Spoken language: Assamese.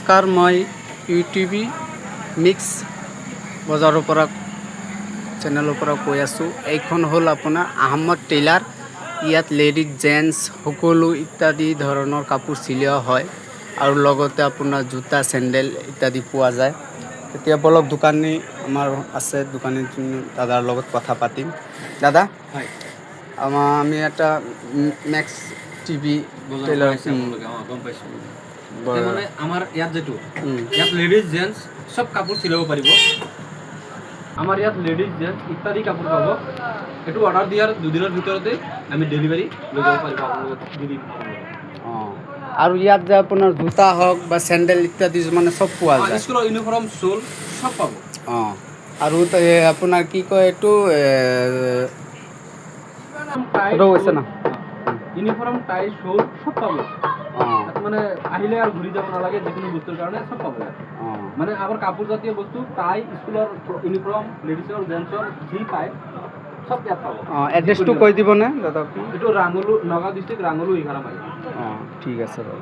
নমস্কাৰ, মই ইউটিউবি মিক্স বজাৰৰ পৰা চেনেলৰ পৰা কৈ আছোঁ। এইখন হ'ল আপোনাৰ আহমদ টেইলাৰ। ইয়াত লেডিজ জেন্টছ সকলো ইত্যাদি ধৰণৰ কাপোৰ চিলোৱা হয় আৰু লগতে আপোনাৰ জোতা চেণ্ডেল ইত্যাদি পোৱা যায়। এতিয়া বলক দোকানী আমাৰ আছে, দোকানী দাদাৰ লগত কথা পাতিম। দাদা, হয়, আমি এটা মেক্স টিভি টেইলাৰ গম পাইছোঁ। মানে আমাৰ ইয়াত যেটো ইয়াত লেডিজ জেন্টছ সব কাপোৰ চিলাব পাৰিব। আমাৰ ইয়াত লেডিজ জেন্টছ ইত্যাদি কাপোৰ পাব। এইটো অৰ্ডাৰ দিয়াৰ দুদিনৰ ভিতৰতে আমি ডেলিভাৰী লৈ যাব পাৰিব আপোনালোকক দি দিম। আৰু ইয়াত যে আপোনাৰ জোতা হওক বা চেণ্ডেল ইত্যাদি মানে চব পোৱা যায়। স্কুলৰ ইউনিফৰ্ম চুল সব পাব। আৰু আপোনাৰ কি কয় এইটো হৈছে না ইউনিফৰ্ম টাই শ্বুল সব পাব। মানে আহিলে আৰু ঘূৰি যাব নালাগে, যিকোনো বস্তুৰ কাৰণে সব পাব। মানে আমাৰ কাপোৰ জাতীয় বস্তু টাই, স্কুলৰ ইউনিফৰ্ম, লেডিছৰ জেন্টছৰ যি পায় সব ইয়াত পাব। এড্ৰেছটো কৈ দিবনে দাদা? এইটো ৰাঙলু, নগাঁও ডিষ্ট্ৰিক্ট ৰাঙলু 11 মাইল। ঠিক আছে বাৰু।